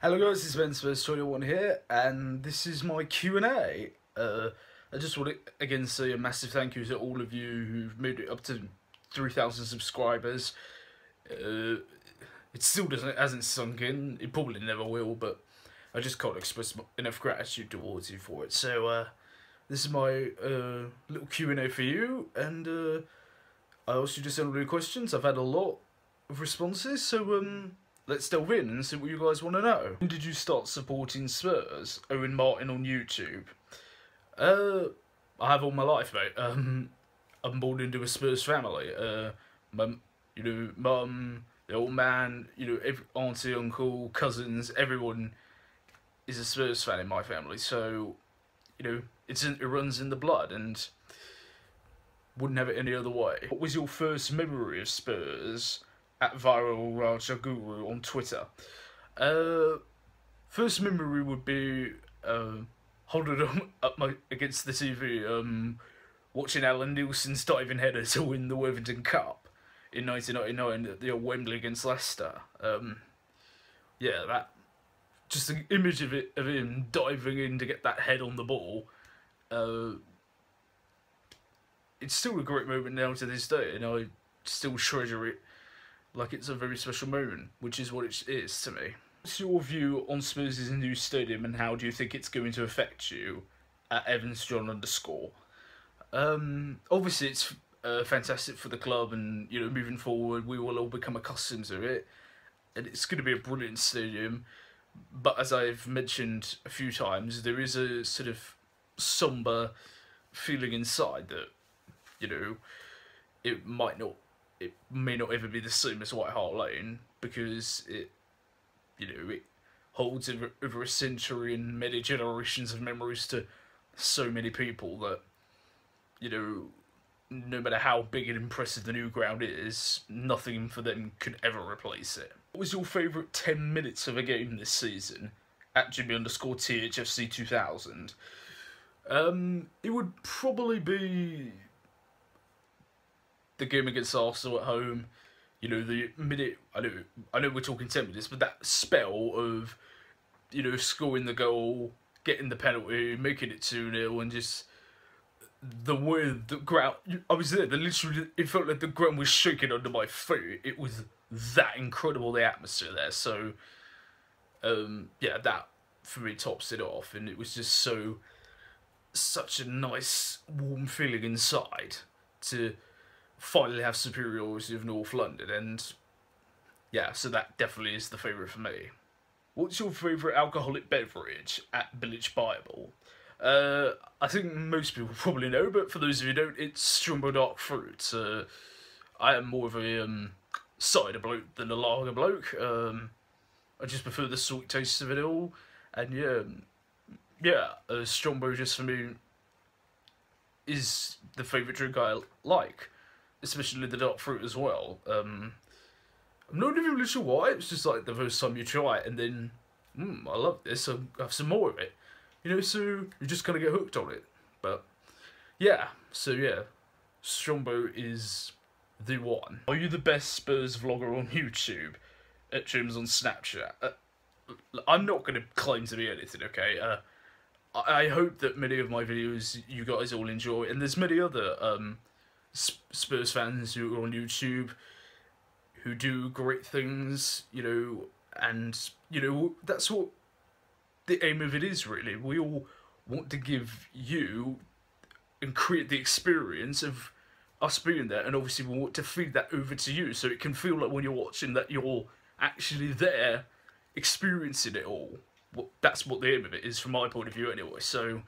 Hello guys, this is Spurs 21 here, and this is my Q&A. I just want to again say a massive thank you to all of you who've made it up to 3,000 subscribers. It still hasn't sunk in, it probably never will, but I just can't express enough gratitude towards you for it. So this is my little Q&A for you, and I also just sent all the questions. I've had a lot of responses, so let's delve in and see what you guys want to know. When did you start supporting Spurs? Owen Martin on YouTube. I have all my life, mate. I'm born into a Spurs family. My, mum, the old man, every auntie, uncle, cousins, everyone is a Spurs fan in my family. So, it runs in the blood, and wouldn't have it any other way. What was your first memory of Spurs? At Viral Rajaguru on Twitter. First memory would be holding up against the TV, watching Alan Nielsen's diving header to win the Worthington Cup in 1999 at the old Wembley against Leicester. Yeah, that just the image of him diving in to get that head on the ball. It's still a great moment now to this day, and I still treasure it like it's a very special moment, which is what it is to me. What's your view on Spurs' new stadium, and how do you think it's going to affect you? At EvansJohn_. Obviously it's fantastic for the club, and moving forward we will all become accustomed to it, and it's going to be a brilliant stadium. But as I've mentioned a few times, there is a sort of sombre feeling inside that it may not ever be the same as White Hart Lane, because it holds over a century and many generations of memories to so many people that, no matter how big and impressive the new ground is, nothing for them could ever replace it. What was your favourite 10 minutes of a game this season? At Jimmy_THFC 2000. It would probably be the game against Arsenal at home. The minute, I know we're talking 10 minutes, but that spell of, scoring the goal, getting the penalty, making it 2-0, and just the way the ground, I was there, literally, it felt like the ground was shaking under my feet. It was that incredible, the atmosphere there. So, yeah, that for me tops it off, and it was just such a nice, warm feeling inside to finally have superiority of North London, and yeah, so that definitely is the favourite for me. What's your favourite alcoholic beverage? At Village Bible. I think most people probably know, but for those of you who don't, it's Strongbow Dark Fruit. I am more of a cider bloke than a lager bloke. I just prefer the sweet taste of it all, and yeah, Strongbow just for me is the favourite drink I like. Especially the dark fruit as well. I'm not even really sure why. It's just like the first time you try it, and then, I love this. I'll have some more of it. So you just kind of get hooked on it. But yeah, so yeah, Strongbow is the one. Are you the best Spurs vlogger on YouTube? At James on Snapchat. I'm not going to claim to be anything, okay? I hope that many of my videos you guys all enjoy, and there's many other Spurs fans who are on YouTube who do great things, and that's what the aim of it is, really. We all want to give you and create the experience of us being there, and obviously we want to feed that over to you, so it can feel like when you're watching that you're actually there experiencing it all. That's what the aim of it is, from my point of view anyway. So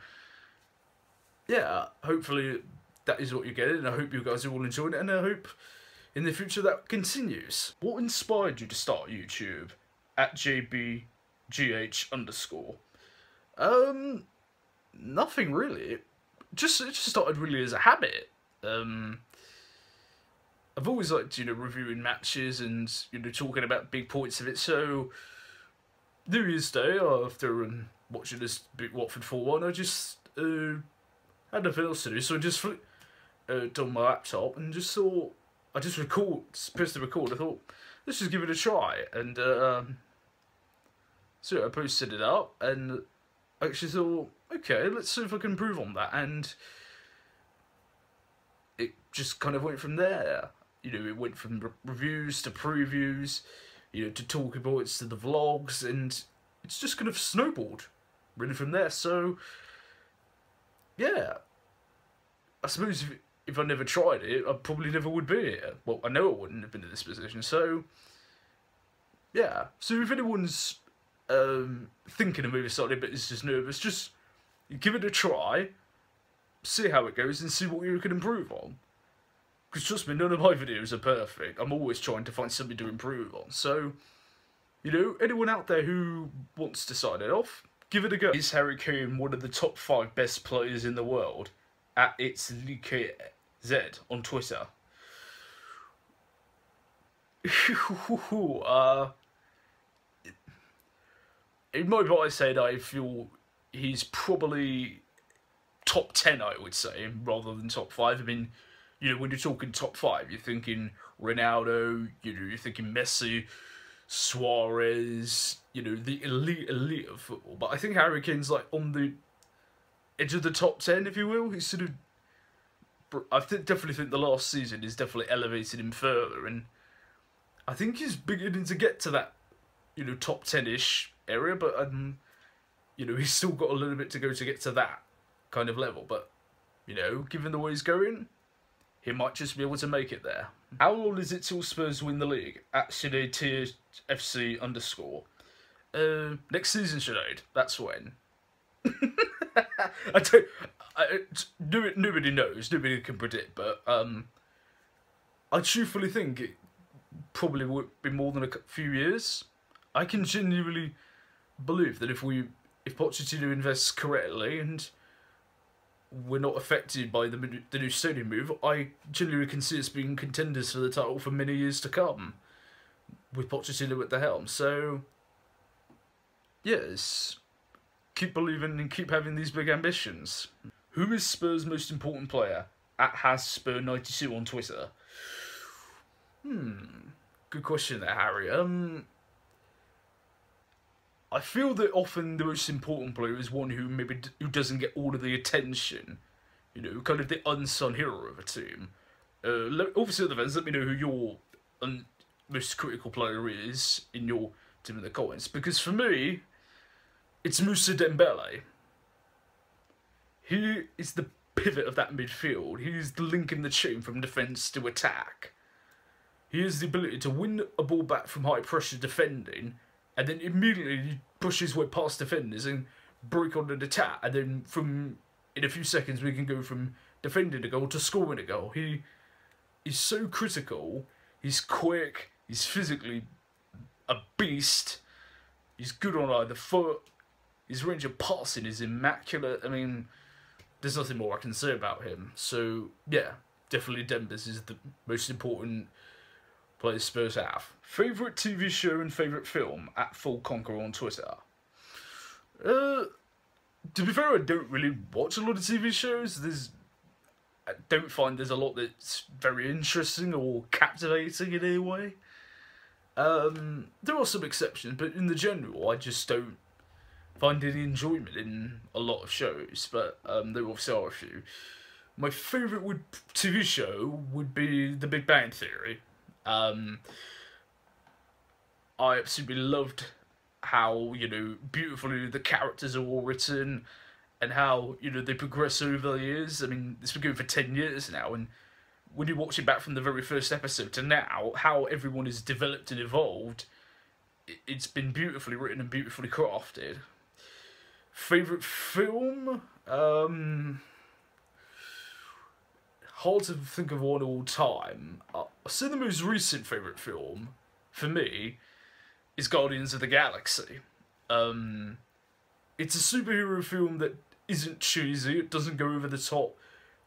yeah, hopefully that is what you get, and I hope you guys are all enjoying it, and I hope in the future that continues. What inspired you to start YouTube? At JBGH_. Nothing really. It just started really as a habit. I've always liked, reviewing matches and, talking about big points of it, so New Year's Day, after watching this big Watford 4-1, I just had nothing else to do, so I just on my laptop and just thought, I just pressed the record. I thought, let's just give it a try, and So yeah, I posted it up, and I actually thought, okay, let's see if I can improve on that, and it just kind of went from there. You know, it went from reviews to previews, you know, to talking points to the vlogs, and it's just kind of snowballed, really, from there. So, yeah, I suppose if I never tried it, I probably never would be here. Well, I know I wouldn't have been in this position, so, yeah. So if anyone's thinking of moving slightly but is just nervous, just give it a try, see how it goes, and see what you can improve on. Because trust me, none of my videos are perfect. I'm always trying to find something to improve on. So, you know, anyone out there who wants to sign it off, give it a go. Is Harry Kane one of the top 5 best players in the world? At its LKZ on Twitter. In my bias said, I feel he's probably top 10, I would say, rather than top 5. I mean, you know, when you're talking top 5, you're thinking Ronaldo, you know, you're thinking Messi, Suarez, you know, the elite of football. But I think Harry Kane's like on the edge of the top 10, if you will. He's sort of, definitely think the last season has definitely elevated him further, and I think he's beginning to get to that, you know, top 10-ish area, but you know, he's still got a little bit to go to get to that kind of level. But, you know, given the way he's going, he might just be able to make it there. How long is it till Spurs win the league? At SineTFC_. Next season, Sinead. That's when. Nobody knows. Nobody can predict. But I truthfully think it probably would be more than a few years. I can genuinely believe that if Pochettino invests correctly and we're not affected by the new stadium move, I genuinely can see us being contenders for the title for many years to come, with Pochettino at the helm. So, yes, keep believing and keep having these big ambitions. Who is Spurs' most important player? At HasSpur92 on Twitter. Good question there, Harry. I feel that often the most important player is one who who doesn't get all of the attention. You know, kind of the unsung hero of a team. Obviously, other fans, let me know who your most critical player is in your team in the comments. Because for me, it's Moussa Dembele. He is the pivot of that midfield. He is the link in the chain from defence to attack. He has the ability to win a ball back from high pressure defending, and then immediately push his way past defenders and break on an attack. And then in a few seconds we can go from defending a goal to scoring a goal. He's so critical. He's quick. He's physically a beast. He's good on either foot. His range of passing is immaculate. I mean, there's nothing more I can say about him. So, yeah, definitely Dembele is the most important player Spurs have. Favourite TV show and favourite film? At Full Conqueror on Twitter. To be fair, I don't really watch a lot of TV shows. I don't find there's a lot that's very interesting or captivating in any way. There are some exceptions, but in the general, I just don't find any enjoyment in a lot of shows, but there obviously are a few. My favourite TV show would be The Big Bang Theory. I absolutely loved how, you know, beautifully the characters are all written, and how, you know, they progress over the years. I mean, it's been going for 10 years now, and when you watch it back from the very first episode to now, how everyone is developed and evolved, it's been beautifully written and beautifully crafted. Favourite film? Hard to think of one all time. I'll say the most recent favourite film, for me, is Guardians of the Galaxy. It's a superhero film that isn't cheesy, it doesn't go over the top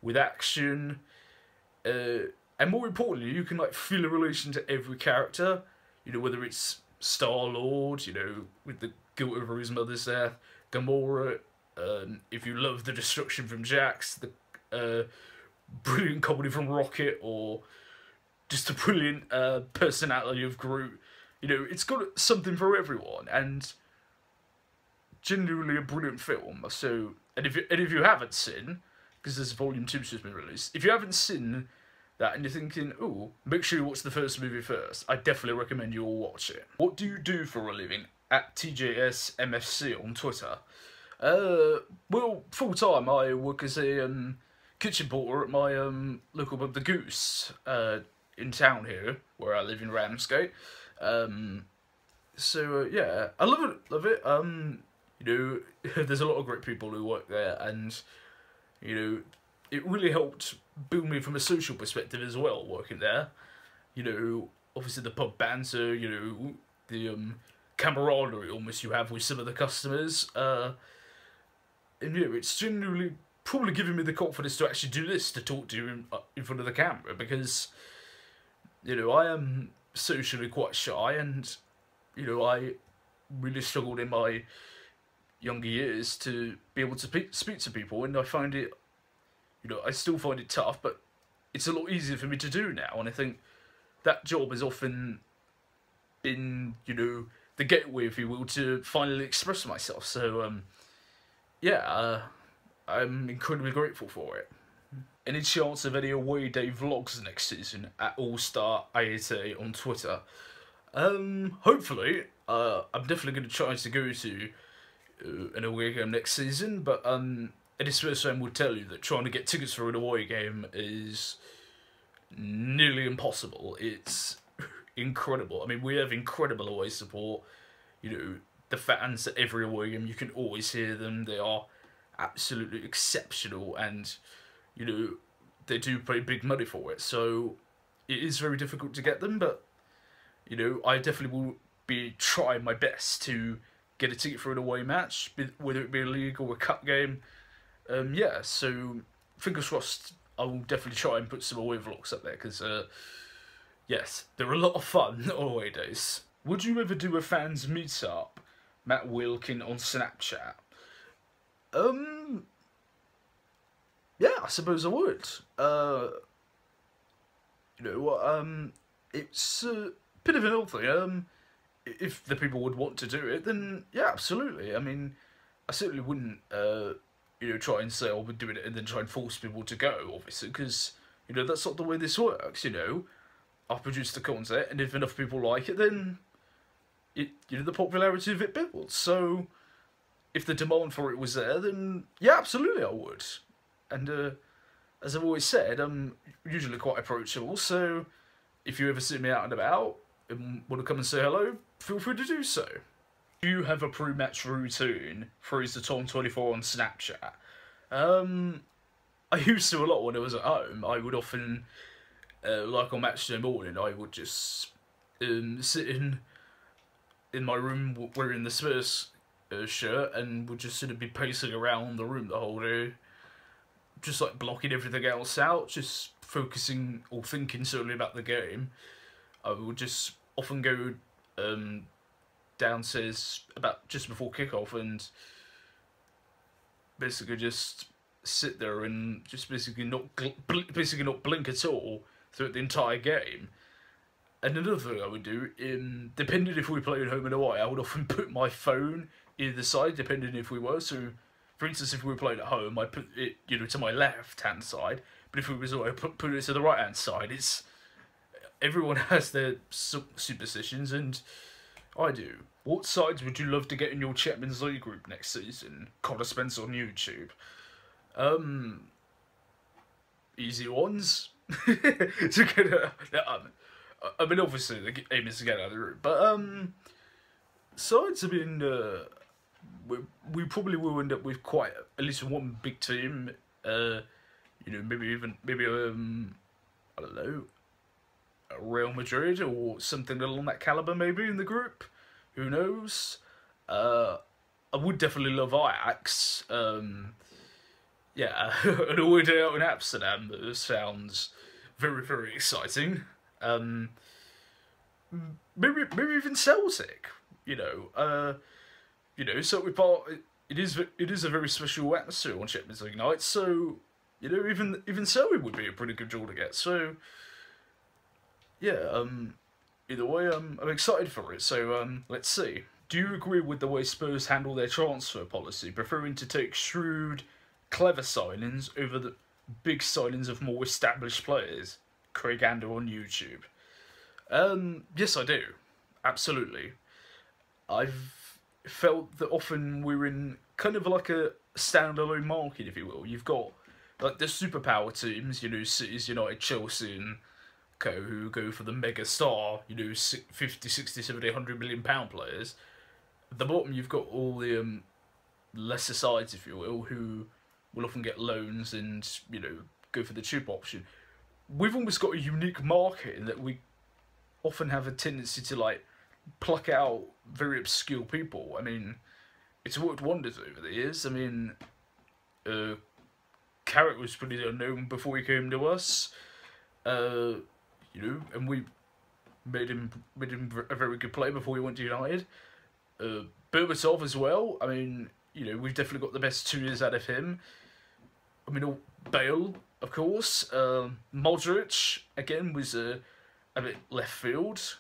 with action, and more importantly, you can like feel a relation to every character, you know, whether it's Star-Lord, you know, with the guilt over his mother's death, Gamora, if you love the destruction from Jax, the brilliant comedy from Rocket, or just a brilliant personality of Groot. You know, it's got something for everyone, and genuinely a brilliant film. So, and if you haven't seen, because there's Volume 2 just been released, if you haven't seen that and you're thinking, oh, make sure you watch the first movie first, I definitely recommend you all watch it. What do you do for a living? At TJSMFC on Twitter. Well, full time I work as a kitchen porter at my local pub, The Goose, in town here, where I live in Ramsgate. Yeah, I love it. You know, there's a lot of great people who work there, and you know, it really helped build me from a social perspective as well, working there. You know, obviously the pub banter, you know, the camaraderie almost you have with some of the customers. And you know, it's genuinely probably giving me the confidence to actually do this, to talk to you in front of the camera, because, you know, I am socially quite shy, and, you know, I really struggled in my younger years to be able to speak to people, and I find it, you know, I still find it tough, but it's a lot easier for me to do now, and I think that job has often been, you know, the gateway, if you will, to finally express myself. So, I'm incredibly grateful for it. Any chance of any away day vlogs next season? At AllStar8A on Twitter. Hopefully. I'm definitely going to try to go to an away game next season, but any Spurs fan would tell you that trying to get tickets for an away game is nearly impossible. It's incredible. I mean, we have incredible away support. You know, the fans at every away game, you can always hear them. They are absolutely exceptional, and you know, they do pay big money for it. So it is very difficult to get them, but you know, I definitely will be trying my best to get a ticket for an away match, whether it be a league or a cup game. So fingers crossed. I will definitely try and put some away vlogs up there, because yes, they're a lot of fun away days. Would you ever do a fans meet-up? Matt Wilkin on Snapchat. Yeah, I suppose I would. You know, it's a bit of an old thing. If the people would want to do it, then yeah, absolutely. I mean, I certainly wouldn't, you know, try and say, oh, we're doing it and then try and force people to go, obviously, because, you know, that's not the way this works, you know. I've produced the content, and if enough people like it, then, you know, the popularity of it builds. So, if the demand for it was there, then, yeah, absolutely I would. And, as I've always said, I'm usually quite approachable, so if you ever see me out and about and want to come and say hello, feel free to do so. Do you have a pre-match routine? Freeze the Tom24 on Snapchat. I used to a lot when I was at home. I would often, like on match day morning, I would just sit in my room wearing the Spurs shirt, and would just sort of be pacing around the room the whole day, just like blocking everything else out, just focusing or thinking solely about the game. I would just often go downstairs about just before kickoff and basically just sit there and just basically not blink at all throughout the entire game. And another thing I would do, depending if we played home and away, I would often put my phone either side, depending if we were. So, for instance, if we were playing at home, I'd put it, you know, to my left-hand side. But if we was away, I'd put it to the right-hand side. It's everyone has their superstitions, and I do. What sides would you love to get in your Chapmans League group next season? Connor Spence on YouTube. Easy ones. To get I mean, obviously the aim is to get out of the group, but sides have been. We probably will end up with quite at least one big team. You know, maybe I don't know, Real Madrid or something along that caliber, maybe in the group. Who knows? I would definitely love Ajax. Yeah, an away day out in Amsterdam sounds very, very exciting. Maybe even Celtic. You know, Celtic Park. It is a very special atmosphere on Chapmans League night. So, you know, even Celtic would be a pretty good draw to get. So, yeah. Either way, I'm excited for it. So, let's see. Do you agree with the way Spurs handle their transfer policy, preferring to take shrewd, clever signings over the big signings of more established players? Craig Ander on YouTube. Yes, I do. Absolutely. I've felt that often we're in kind of like a standalone market, if you will. You've got like the superpower teams, Cities, United, Chelsea, and Co, who go for the mega star, 50, 60, 70, £100 million players. At the bottom, you've got all the lesser sides, if you will, who will often get loans and, go for the cheap option. We've almost got a unique market in that we often have a tendency to, like, pluck out very obscure people. I mean, it's worked wonders over the years. I mean, Carrot was pretty unknown before he came to us, and we made him a very good player before he went to United. Berbatov as well. I mean, we've definitely got the best 2 years out of him. I mean, Bale, of course. Modric, again, was a bit left field.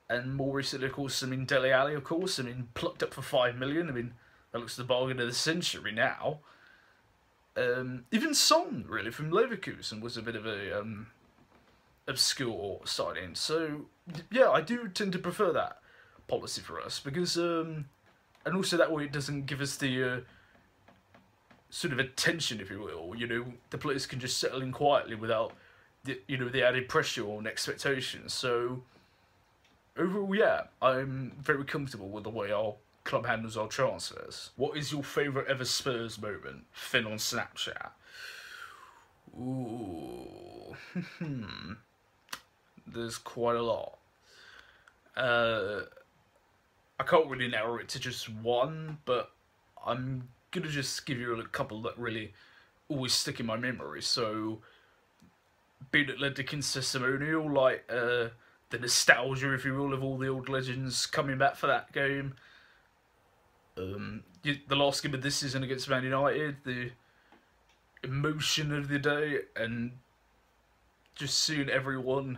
And more recently, of course, Dele Alli, of course. Plucked up for $5 million. That looks the bargain of the century now. Even Son, really, from Leverkusen was a bit of a obscure signing. So, yeah, I do tend to prefer that policy for us because, and also that way it doesn't give us the sort of attention, if you will. The players can just settle in quietly without the added pressure or expectations. So overall, yeah, I'm very comfortable with the way our club handles our transfers. What is your favourite ever Spurs moment? Finn on Snapchat. Ooh, there's quite a lot. I can't really narrow it to just one, but I'm gonna just give you a couple that really always stick in my memory. So, being at led Dickens testimonial, like the nostalgia, if you will, of all the old legends coming back for that game. The last game of this season against Man United, the emotion of the day, and just seeing everyone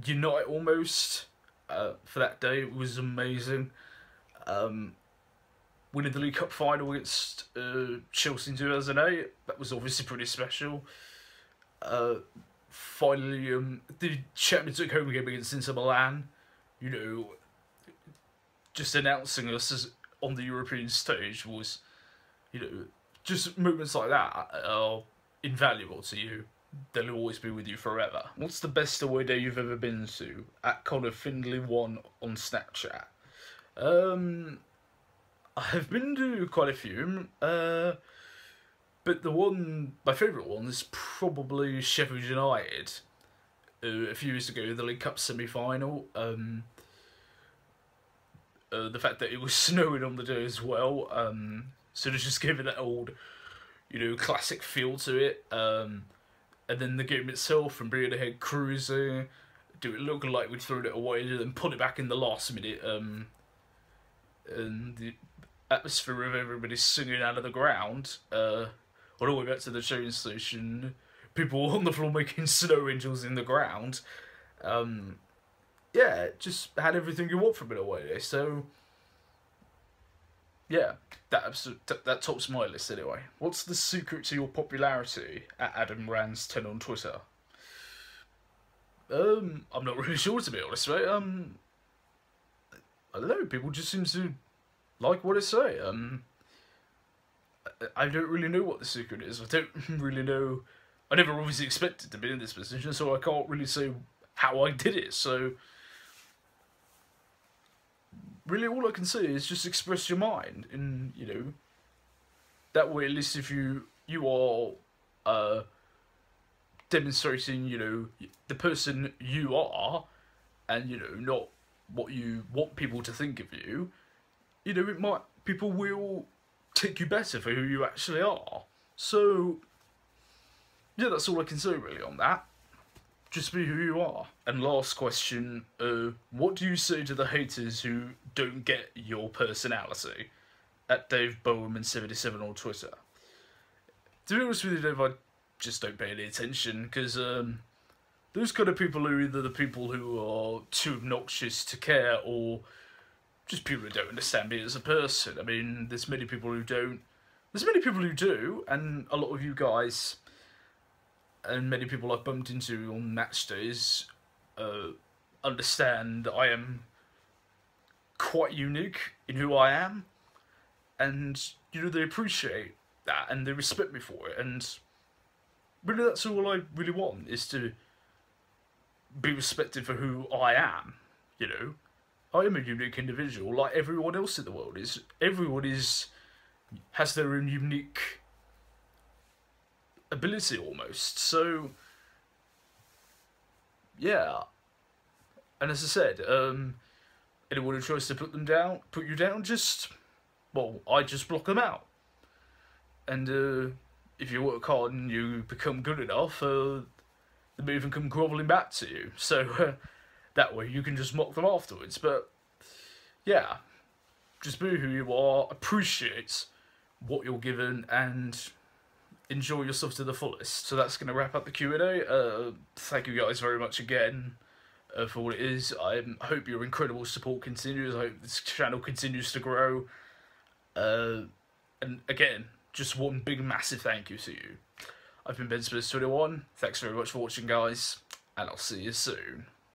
unite almost for that day was amazing. Winning the League Cup final against Chelsea in 2008, that was obviously pretty special. Finally, the Chapmans took home game against Inter Milan, just announcing us as on the European stage was, just moments like that are invaluable to you. They'll always be with you forever. What's the best away day you've ever been to? At Connor Findlay1 on Snapchat. I've been to quite a few, but my favourite one is probably Sheffield United. A few years ago, the League Cup semi-final. The fact that it was snowing on the day as well, sort of just gave it that old, classic feel to it. And then the game itself, and being ahead cruising, do it looking like we'd thrown it away, and then put it back in the last minute. And the atmosphere of everybody singing out of the ground, all the way back to the train station, people on the floor making snow angels in the ground. Yeah, just had everything you want from it away day. So, yeah, that tops my list anyway. What's the secret to your popularity? At Adam Rans 10 on Twitter. I'm not really sure, to be honest, mate. I don't know. People just seem to like what I say. I don't really know what the secret is. I don't really know. I never obviously expected to be in this position, so I can't really say how I did it. So, really, all I can say is just express your mind, and that way, at least if you are demonstrating, the person you are, and not what you want people to think of you, people will take you better for who you actually are. So, yeah, that's all I can say really on that. Just be who you are. And last question, what do you say to the haters who don't get your personality? At Dave Bowerman77 on Twitter. To be honest with you, Dave, I just don't pay any attention, because those kind of people are either the people who are too obnoxious to care, or just people who don't understand me as a person. I mean, there's many people who don't. There's many people who do, and a lot of you guys, and many people I've bumped into on match days, understand that I am quite unique in who I am, and they appreciate that and they respect me for it, and really that's all I really want, is to be respected for who I am. I am a unique individual like everyone else in the world is. Everyone has their own unique ability almost. So yeah, and as I said, anyone who tries to put you down, I just block them out. And if you work hard and you become good enough, they may even come grovelling back to you. So that way you can just mock them afterwards. But yeah, just be who you are, appreciate what you're given, and enjoy yourself to the fullest. So that's going to wrap up the Q&A. Thank you guys very much again for what it is. I hope your incredible support continues. I hope this channel continues to grow. And again, just one big massive thank you to you. I've been Ben Spurs 21. Thanks very much for watching, guys, and I'll see you soon.